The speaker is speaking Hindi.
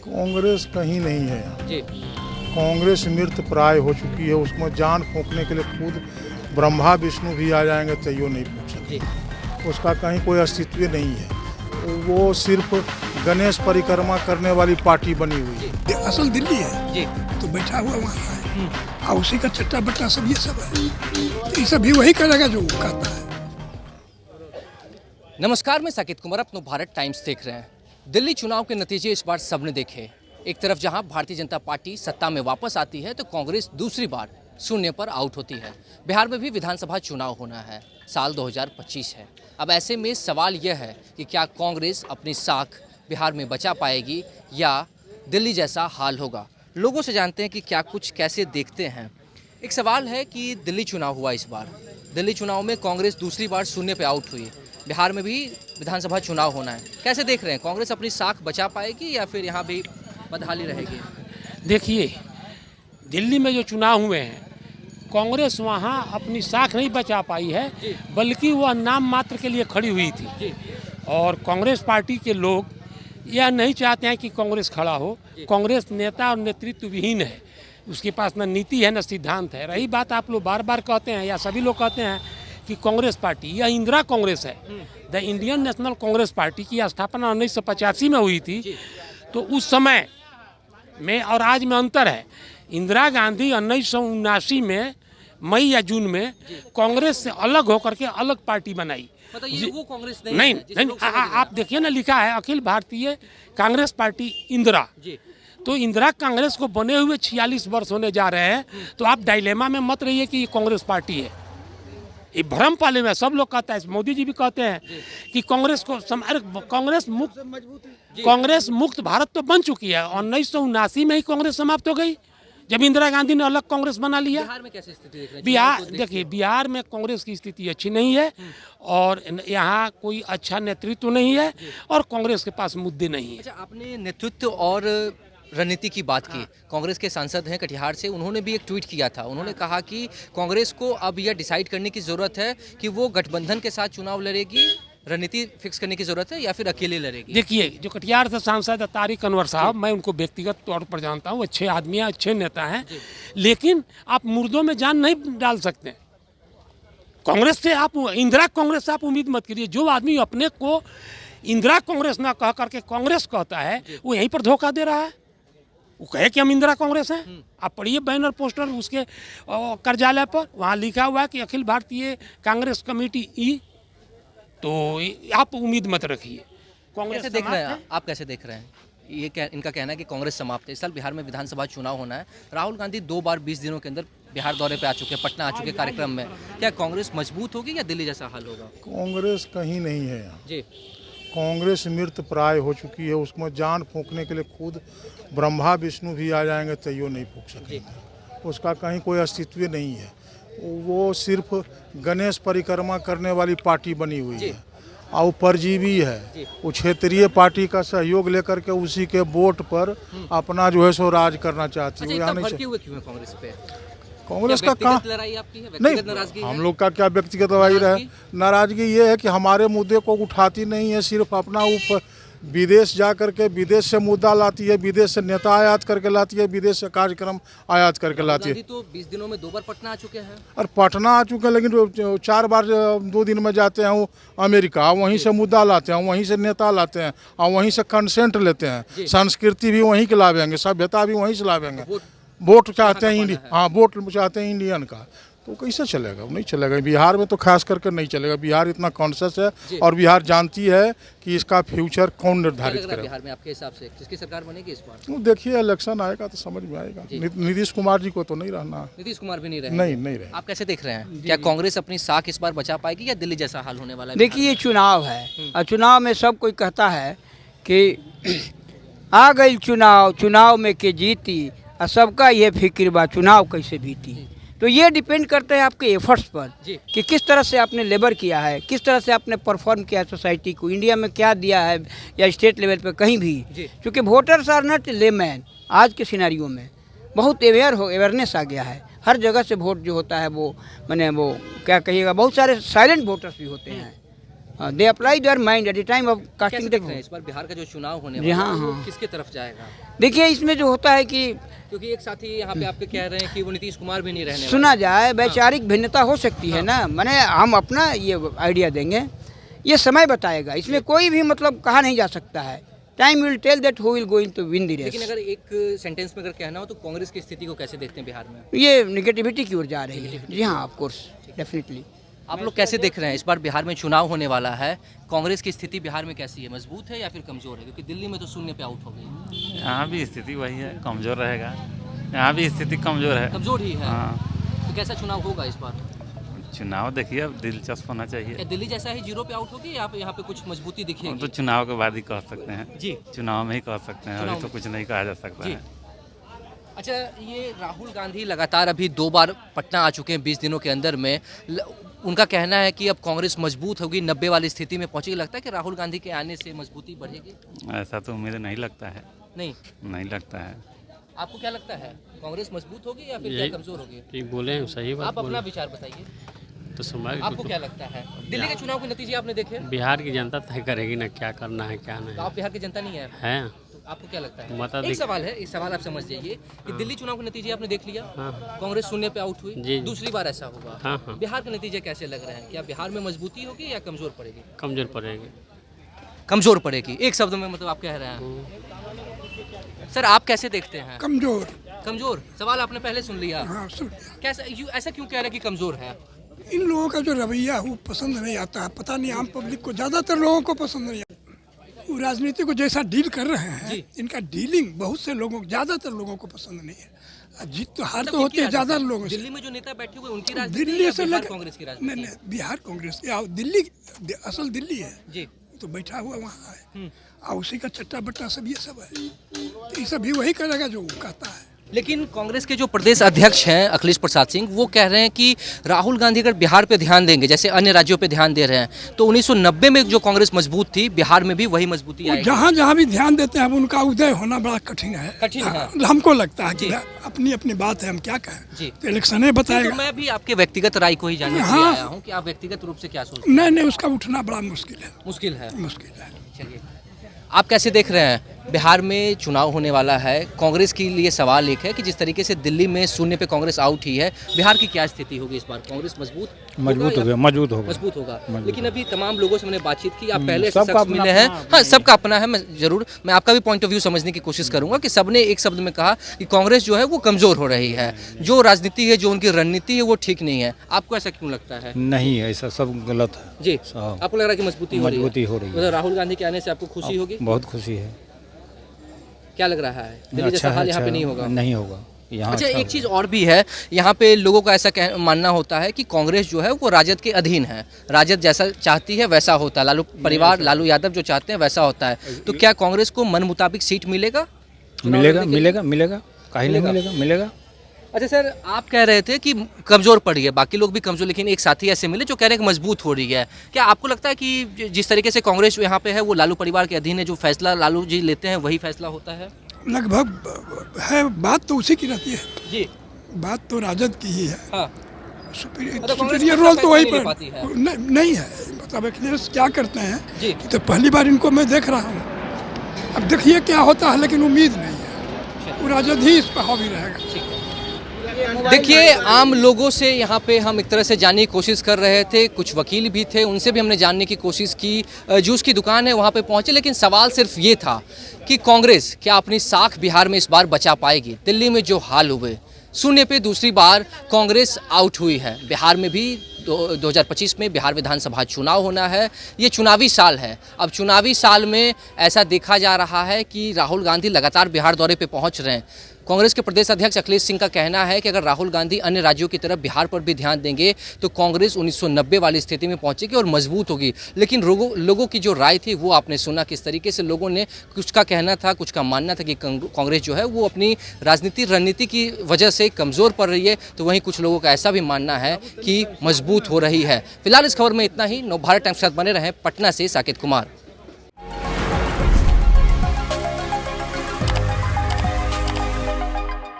कांग्रेस कहीं नहीं है यहाँ। जी कांग्रेस मृत प्राय हो चुकी है। उसमें जान फूंकने के लिए खुद ब्रह्मा विष्णु भी आ जाएंगे तो यो नहीं फूंक सकते। जी उसका कहीं कोई अस्तित्व नहीं है। वो सिर्फ गणेश परिक्रमा करने वाली पार्टी बनी हुई है। ये असल दिल्ली है जी तो बैठा हुआ वहाँ है और उसी का चट्टा बट्टा सब ये सब है। तो ये सब भी वही करेगा जो वो कहता है। नमस्कार, मैं साकेत कुमार अपनो भारत टाइम्स देख रहे हैं। दिल्ली चुनाव के नतीजे इस बार सबने देखे। एक तरफ जहां भारतीय जनता पार्टी सत्ता में वापस आती है तो कांग्रेस दूसरी बार शून्य पर आउट होती है। बिहार में भी विधानसभा चुनाव होना है, साल 2025 है। अब ऐसे में सवाल यह है कि क्या कांग्रेस अपनी साख बिहार में बचा पाएगी या दिल्ली जैसा हाल होगा। लोगों से जानते हैं कि क्या कुछ कैसे देखते हैं। एक सवाल है कि दिल्ली चुनाव हुआ इस बार, दिल्ली चुनाव में कांग्रेस दूसरी बार शून्य पे आउट हुई। बिहार में भी विधानसभा चुनाव होना है, कैसे देख रहे हैं? कांग्रेस अपनी साख बचा पाएगी या फिर यहाँ भी बदहाली रहेगी? देखिए, दिल्ली में जो चुनाव हुए हैं कांग्रेस वहाँ अपनी साख नहीं बचा पाई है, बल्कि वह नाम मात्र के लिए खड़ी हुई थी। और कांग्रेस पार्टी के लोग यह नहीं चाहते हैं कि कांग्रेस खड़ा हो। कांग्रेस नेता और नेतृत्व विहीन है, उसके पास न नीति है न सिद्धांत है। रही बात, आप लोग बार बार कहते हैं या सभी लोग कहते हैं कि कांग्रेस पार्टी यह इंदिरा कांग्रेस है। The Indian national Congress party की स्थापना 1985 में हुई थी। तो उस समय में और आज में अंतर है। इंदिरा गांधी 1979 में मई या जून में कांग्रेस से अलग होकर के अलग पार्टी बनाई। मतलब ये वो कांग्रेस नहीं, नहीं, है, जिसे नहीं लोग समझ रहे हैं। आप देखिए ना, लिखा है अखिल भारतीय कांग्रेस पार्टी इंदिरा। जी तो इंदिरा कांग्रेस को बने हुए 46 वर्ष होने जा रहे हैं। तो आप डायलेमा में मत रहिए कि ये कांग्रेस पार्टी है। ये भ्रम पाले में सब लोग कहता है, मोदी जी भी कहते हैं कि कांग्रेस को कांग्रेस मुक्त भारत तो बन चुकी है। 1979 में ही कांग्रेस समाप्त हो गई जब इंदिरा गांधी ने अलग कांग्रेस बना लिया। बिहार में कैसी स्थिति देख रहे हैं? बिहार चुनाव को देखिए, बिहार में कांग्रेस की स्थिति अच्छी नहीं है और यहाँ कोई अच्छा नेतृत्व नहीं है और कांग्रेस के पास मुद्दे नहीं है। अच्छा, आपने नेतृत्व और रणनीति की बात की। कांग्रेस के सांसद हैं कटिहार से, उन्होंने भी एक ट्वीट किया था। उन्होंने कहा कि कांग्रेस को अब यह डिसाइड करने की ज़रूरत है कि वो गठबंधन के साथ चुनाव लड़ेगी, रणनीति फिक्स करने की ज़रूरत है या फिर अकेले लड़ेगी। देखिए, जो कटिहार से सांसद है तारिक अनवर साहब, मैं उनको व्यक्तिगत तौर पर जानता हूँ। अच्छे आदमी हैं, अच्छे नेता हैं, लेकिन आप मुर्दों में जान नहीं डाल सकते। कांग्रेस से आप इंदिरा कांग्रेस से आप उम्मीद मत करिए। जो आदमी अपने को इंदिरा कांग्रेस ना कह करके कांग्रेस कहता है, वो यहीं पर धोखा दे रहा है। वो कहे कि हम इंदिरा कांग्रेस हैं। आप पढ़िए बैनर पोस्टर उसके कार्यालय पर, वहाँ लिखा हुआ है कि अखिल भारतीय कांग्रेस कमेटी ई। तो आप उम्मीद मत रखिए। कांग्रेस कैसे देख रहे हैं? समाप्त है। आप कैसे देख रहे हैं? ये इनका कहना है कि कांग्रेस समाप्त है। इस साल बिहार में विधानसभा चुनाव होना है। राहुल गांधी 2 बार 20 दिनों के अंदर बिहार दौरे पे आ चुके हैं, पटना आ चुके हैं कार्यक्रम में। क्या कांग्रेस मजबूत होगी या दिल्ली जैसा हाल होगा? कांग्रेस कहीं नहीं है यहाँ। जी कांग्रेस मृत प्राय हो चुकी है। उसमें जान फूंकने के लिए खुद ब्रह्मा विष्णु भी आ जाएंगे तो यो नहीं फूंक सकते। उसका कहीं कोई अस्तित्व नहीं है। वो सिर्फ गणेश परिक्रमा करने वाली पार्टी बनी हुई है और परजीवी है। वो क्षेत्रीय पार्टी का सहयोग लेकर के उसी के वोट पर अपना जो है सो राज करना चाहती है। अच्छा, यहाँ इतना नहीं भड़के हुए क्यों है कांग्रेस पे? कांग्रेस क्या का काम व्यक्तिगत लड़ाई आपकी है? व्यक्तिगत नाराजगी नहीं, है? हम लोग का क्या व्यक्तिगत लड़ाई रहे। नाराजगी ये है कि हमारे मुद्दे को उठाती नहीं है, सिर्फ अपना ऊपर विदेश जा करके विदेश से मुद्दा लाती है, विदेश से नेता आयात करके लाती है, विदेश से कार्यक्रम आयात करके लाती है। गांधी तो 20 दिनों में 2 बार पटना आ चुके हैं। और पटना आ चुके हैं, लेकिन 4 बार 2 दिन में जाते हैं वो अमेरिका, वहीं से मुद्दा लाते हैं, वहीं से नेता लाते हैं और वहीं से कंसेंट लेते हैं। संस्कृति भी वहीं के लावेंगे, सभ्यता भी वहीं से लावेंगे। वोट चाहते हैं इंडिया, हाँ वोट चाहते हैं इंडियन का। तो कैसे चलेगा? नहीं चलेगा। बिहार में तो खास करके नहीं चलेगा। बिहार इतना कॉन्शियस है और बिहार जानती है कि इसका फ्यूचर कौन निर्धारित क्या लग रहा है करेगा। बिहार में आपके हिसाब से किसकी सरकार बनेगी इस बार? तो देखिए, इलेक्शन आएगा तो समझ में आएगा। नीतीश कुमार जी को तो नहीं रहना। नीतीश कुमार भी नहीं रहे। नहीं रहे। आप कैसे देख रहे हैं? क्या कांग्रेस अपनी साख इस बार बचा पाएगी या दिल्ली जैसा हाल होने वाला है? देखिए, ये चुनाव है और चुनाव में सब कोई कहता है कि आ गई चुनाव, चुनाव में के जीती और सबका ये फिक्र बा चुनाव कैसे बीती। तो ये डिपेंड करता है आपके एफर्ट्स पर कि किस तरह से आपने लेबर किया है, किस तरह से आपने परफॉर्म किया है सोसाइटी को, इंडिया में क्या दिया है या स्टेट लेवल पे कहीं भी। क्योंकि वोटर्स आर नॉट लेमैन। आज के सिनेरियो में बहुत अवेयरनेस आ गया है। हर जगह से वोट जो होता है वो माने वो क्या कहिएगा, बहुत सारे साइलेंट वोटर्स भी होते हैं। They apply their mind at the time of कैसे कास्टिंग देख द। रहे हैं इस बार बिहार का जो चुनाव होने जी, वाला हाँ, है वो हाँ। किसके तरफ जाएगा? देखिए इसमें जो होता है कि क्योंकि एक साथी यहाँ पे आपके कह रहे हैं कि वो नीतीश कुमार भी नहीं रहने सुना जाए वैचारिक भिन्नता हो सकती है ना, मैंने हम अपना ये आइडिया देंगे, ये समय बताएगा, इसमें कोई भी मतलब कहा नहीं जा सकता है। Time will tell that who will going to win the लेकिन रेस। अगर एक सेंटेंस में अगर कहना हो तो कांग्रेस की स्थिति को कैसे देखते हैं बिहार में? ये निगेटिविटी की ओर जा रही है। जी हाँ, ऑफ कोर्स, डेफिनेटली। आप लोग कैसे देख रहे हैं इस बार बिहार में चुनाव होने वाला है, कांग्रेस की स्थिति बिहार में कैसी है, मजबूत है या फिर कमजोर है? क्योंकि दिल्ली में तो शून्य पे आउट हो गई। यहाँ भी स्थिति वही है, कमज़ोर रहेगा। यहाँ भी स्थिति कमज़ोर है। कमजोर ही है। हाँ, तो कैसा चुनाव होगा इस बार? चुनाव देखिए अब दिलचस्प होना चाहिए। क्या दिल्ली जैसा ही जीरो पे आउट होगी या यहाँ पे कुछ मजबूती हम तो दिखेगी? चुनाव के बाद ही कह सकते हैं। जी। चुनाव में ही कह सकते हैं, चुनाव अभी तो में। कुछ नहीं कहा जा सकता जी। है। अच्छा, ये राहुल गांधी लगातार अभी 2 बार पटना आ चुके हैं 20 दिनों के अंदर में। उनका कहना है कि अब कांग्रेस मजबूत होगी, 90 वाली स्थिति में पहुंचेगी। लगता है कि राहुल गांधी के आने से मजबूती बढ़ेगी? ऐसा तो उम्मीद नहीं लगता है, नहीं। नहीं लगता है। आपको क्या लगता है, कांग्रेस मजबूत होगी या फिर क्या कमजोर होगी? ठीक बोले हैं, सही बात आप अपना बोले। विचार बताइए, तो समाज आपको क्या लगता है? दिल्ली के चुनाव के नतीजे आपने देखे? बिहार की जनता तय करेगी ना क्या करना है क्या तो नहीं आप बिहार की जनता नहीं है, है। तो आपको क्या लगता है? एक मताधिक- सवाल है, एक सवाल आप समझ जाइए कि दिल्ली चुनाव के नतीजे आपने देख लिया, हाँ। कांग्रेस शून्य पे आउट हुई, जी। दूसरी बार ऐसा हुआ। हाँ, हाँ। बिहार के नतीजे कैसे लग रहे हैं? क्या बिहार में मजबूती होगी या कमजोर पड़ेगी? कमजोर पड़ेगी। कमजोर पड़ेगी, एक शब्द में मतलब आप कह रहे हैं। सर आप कैसे देखते हैं? कमजोर। कमजोर? सवाल आपने पहले सुन लिया। हाँ, सुन लिया। कैसा ऐसा क्यों कह रहे हैं कि कमजोर है? इन लोगों का जो रवैया है वो पसंद नहीं आता है, पता नहीं आम पब्लिक को, ज़्यादातर लोगों को पसंद नहीं आता। वो राजनीति को जैसा डील कर रहे हैं, जी। इनका डीलिंग बहुत से लोगों, ज़्यादातर लोगों को पसंद नहीं है। जीत तो हार मतलब तो होती है किनकी ज़्यादा राजनीति? लोगों से। दिल्ली में जो नेता बैठे हुए उनकी राजनीति दिल्ली या से बिहार लेकर कांग्रेस की नहीं राजनीति? नहीं, बिहार कांग्रेस या दिल्ली, असल दिल्ली है जी। तो बैठा हुआ वहाँ है, और उसी का चट्टा बट्टा सब ये सब है, तो ये सब भी वही करेगा जो वो कहता है। लेकिन कांग्रेस के जो प्रदेश अध्यक्ष हैं अखिलेश प्रसाद सिंह, वो कह रहे हैं कि राहुल गांधी अगर बिहार पे ध्यान देंगे जैसे अन्य राज्यों पे ध्यान दे रहे हैं तो 1990 में जो कांग्रेस मजबूत थी बिहार में भी वही मजबूती वो आएगी। जहाँ जहाँ भी ध्यान देते हैं उनका उदय होना बड़ा कठिन है। कठिन है। हाँ, हमको लगता है कि जी। अपनी अपनी बात है, हम क्या कहें, जी। तो इलेक्शन ही तो बताएगा। मैं भी आपके व्यक्तिगत राय को ही जानने के लिए हाँ। आया हूँ कि आप व्यक्तिगत रूप से क्या सोचते हैं। नहीं नहीं, उसका उठना बड़ा मुश्किल है, मुश्किल है। मुश्किल है। चलिए, आप कैसे देख रहे हैं? बिहार में चुनाव होने वाला है, कांग्रेस के लिए सवाल एक है कि जिस तरीके से दिल्ली में शून्य पे कांग्रेस आउट ही है, बिहार की क्या स्थिति होगी इस बार? कांग्रेस मजबूत होगा। मजबूत होगा। लेकिन अभी तमाम लोगों से मैंने बातचीत की, आप पहले ऐसे शख्स मिले हैं। हाँ, सबका अपना है। मैं आपका भी पॉइंट ऑफ व्यू समझने की कोशिश करूंगा कि सबने एक शब्द में कहा कि कांग्रेस जो है वो कमजोर हो रही है, जो राजनीति है, जो उनकी रणनीति है वो ठीक नहीं है। आपको ऐसा क्यों लगता है? नहीं, ऐसा सब गलत है। जी, हाँ। आपको लग रहा है कि मजबूती हो रही है? मजबूती हो रही है। मतलब राहुल गांधी के आने से आपको खुशी होगी? बहुत खुशी है। क्या लग रहा है? दिल्ली जैसा हाल यहाँ पे नहीं होगा? नहीं होगा यहाँ। अच्छा, एक चीज़ और भी है, यहाँ पे लोगों का ऐसा मानना होता है कि कांग्रेस जो है वो राजद के अधीन है, राजद जैसा चाहती है वैसा होता है, लालू परिवार, लालू यादव जो चाहते हैं वैसा होता है। तो क्या कांग्रेस को मन मुताबिक सीट मिलेगा? मिलेगा काहे नहीं मिलेगा। अच्छा सर, आप कह रहे थे कि कमज़ोर पड़ी है, बाकी लोग भी कमज़ोर, लेकिन एक साथी ऐसे मिले जो कह रहे हैं कि मजबूत हो रही है। क्या आपको लगता है कि जिस तरीके से कांग्रेस यहाँ पे है वो लालू परिवार के अधीन है, जो फैसला लालू जी लेते हैं वही फैसला होता है? लगभग है, बात तो उसी की रहती है। जी। बात तो राजद की ही है। हाँ। कांग्रेस सुपीरियर अपना रोल तो वही फैसला पर नहीं ले पाती है। नहीं है। मतलब अखिलेश क्या करते हैं जी। कि तो पहली बार इनको मैं देख रहा हूँ, अब देखिए क्या होता है, लेकिन उम्मीद नहीं है वो राजद ही इस पर हावी रहेगा। देखिए, आम लोगों से यहाँ पे हम एक तरह से जानने की कोशिश कर रहे थे, कुछ वकील भी थे, उनसे भी हमने जानने की कोशिश की। जूस की दुकान है वहाँ पे पहुँचे, लेकिन सवाल सिर्फ ये था कि कांग्रेस क्या अपनी साख बिहार में इस बार बचा पाएगी? दिल्ली में जो हाल हुए, शून्य पे दूसरी बार कांग्रेस आउट हुई है। बिहार में भी 2025 में बिहार विधानसभा चुनाव होना है, ये चुनावी साल है। अब चुनावी साल में ऐसा देखा जा रहा है कि राहुल गांधी लगातार बिहार दौरे पे पहुंच रहे हैं। कांग्रेस के प्रदेश अध्यक्ष अखिलेश सिंह का कहना है कि अगर राहुल गांधी अन्य राज्यों की तरफ बिहार पर भी ध्यान देंगे तो कांग्रेस 1990 वाली स्थिति में पहुंचेगी और मजबूत होगी। लेकिन लोगों की जो राय थी वो आपने सुना, किस तरीके से लोगों ने, कुछ का कहना था, कुछ का मानना था कि कांग्रेस जो है वो अपनी रणनीति की वजह से कमज़ोर पड़ रही है, तो वहीं कुछ लोगों का ऐसा भी मानना है कि मजबूत हो रही है। फिलहाल इस खबर में इतना ही। नवभारत टाइम्स के साथ बने रहें। पटना से साकेत कुमार।